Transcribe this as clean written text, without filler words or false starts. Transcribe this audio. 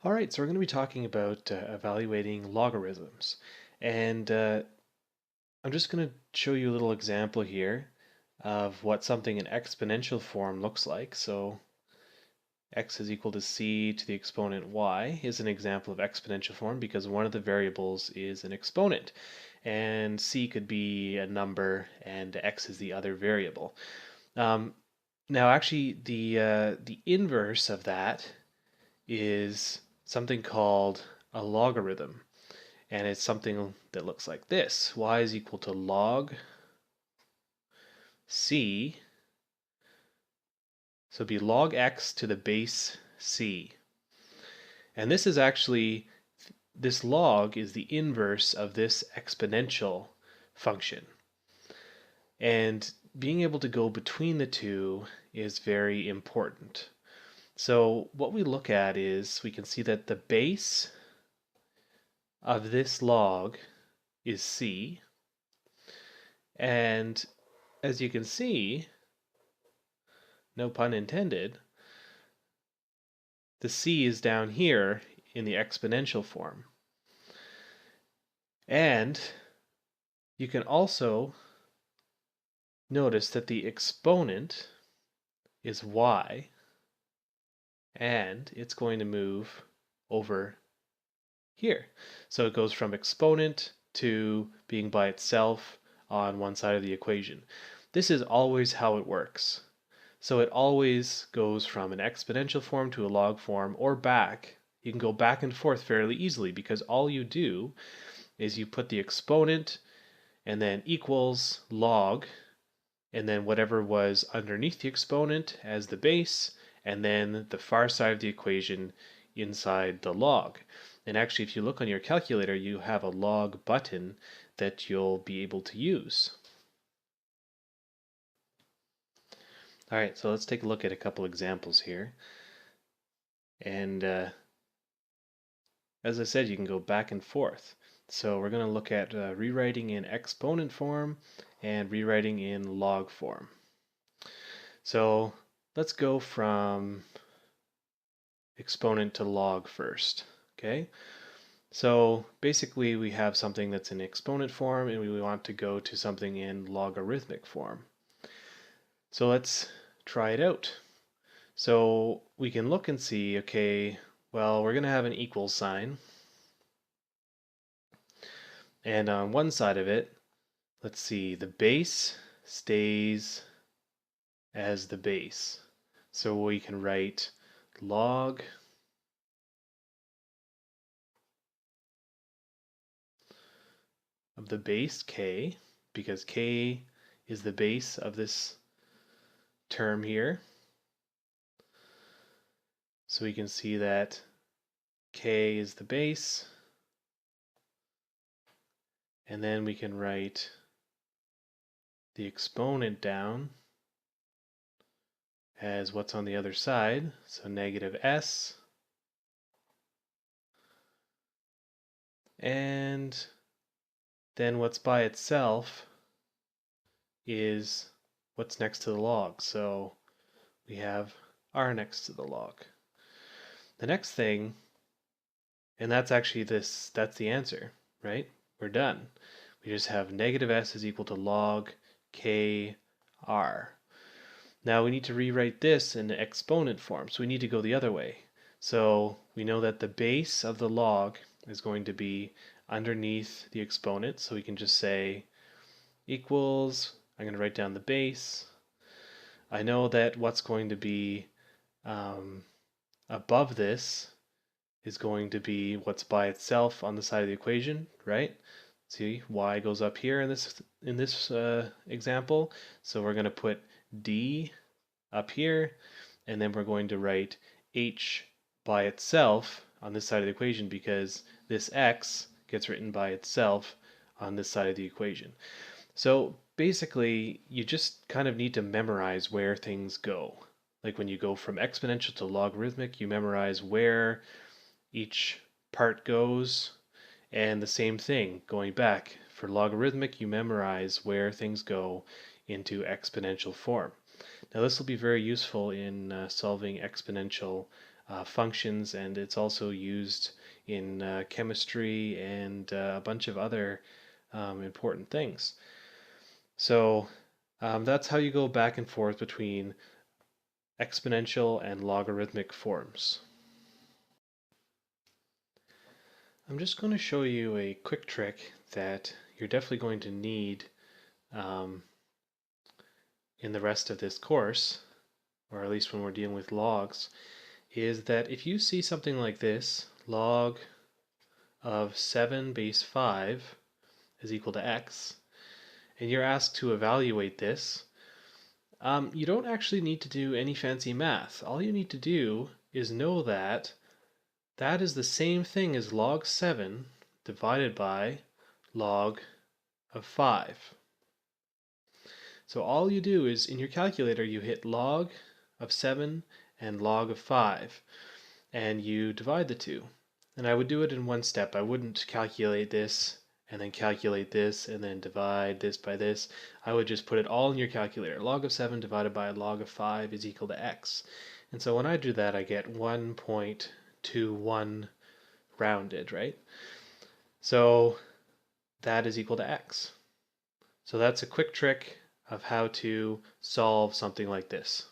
All right, so we're going to be talking about evaluating logarithms. And I'm just going to show you a little example here of what something in exponential form looks like. So x is equal to c to the exponent y is an example of exponential form because one of the variables is an exponent. And c could be a number and x is the other variable. Um, Now, actually, the inverse of that is something called a logarithm. And it's something that looks like this. Y is equal to log c. So it'd be log x to the base c. And this is actually, this log is the inverse of this exponential function. And being able to go between the two is very important. So what we look at is we can see that the base of this log is c. And as you can see, no pun intended, the c is down here in the exponential form. And you can also notice that the exponent is y, and it's going to move over here. So it goes from exponent to being by itself on one side of the equation. This is always how it works. So it always goes from an exponential form to a log form or back. You can go back and forth fairly easily because all you do is you put the exponent and then equals log and then whatever was underneath the exponent as the base and then the far side of the equation inside the log. And actually, if you look on your calculator, you have a log button that you'll be able to use. All right, so let's take a look at a couple examples here. And as I said, you can go back and forth. So we're going to look at rewriting in exponent form and rewriting in log form. So let's go from exponent to log first, okay? So basically we have something that's in exponent form and we want to go to something in logarithmic form. So let's try it out. So we can look and see, okay, well, we're going to have an equal sign. And on one side of it, let's see, the base stays as the base. So we can write log of the base k, because k is the base of this term here. So we can see that k is the base, and then we can write the exponent down as what's on the other side, so negative s, and then what's by itself is what's next to the log, so we have r next to the log. The next thing, and that's actually this, that's the answer, right? We're done. We just have negative s is equal to log k r. Now we need to rewrite this in the exponent form, so we need to go the other way. So we know that the base of the log is going to be underneath the exponent, so we can just say equals, I'm going to write down the base. I know that what's going to be above this is going to be what's by itself on the side of the equation, right? See, y goes up here in this example, so we're going to put d up here, and then we're going to write h by itself on this side of the equation because this x gets written by itself on this side of the equation. So basically, you just kind of need to memorize where things go. Like when you go from exponential to logarithmic, you memorize where each part goes, and the same thing going back. For logarithmic, you memorize where things go into exponential form. Now this will be very useful in solving exponential functions, and it's also used in chemistry and a bunch of other important things. So that's how you go back and forth between exponential and logarithmic forms. I'm just going to show you a quick trick that you're definitely going to need um, in the rest of this course, or at least when we're dealing with logs, is that if you see something like this, log of 7 base 5 is equal to x, and you're asked to evaluate this, you don't actually need to do any fancy math. All you need to do is know that that is the same thing as log 7 divided by log of 5. So all you do is in your calculator you hit log of 7 and log of 5 and you divide the two. And I would do it in one step. I wouldn't calculate this and then calculate this and then divide this by this. I would just put it all in your calculator. Log of 7 divided by log of 5 is equal to x. And so when I do that I get 1.21 rounded, right? So that is equal to x. So that's a quick trick of how to solve something like this.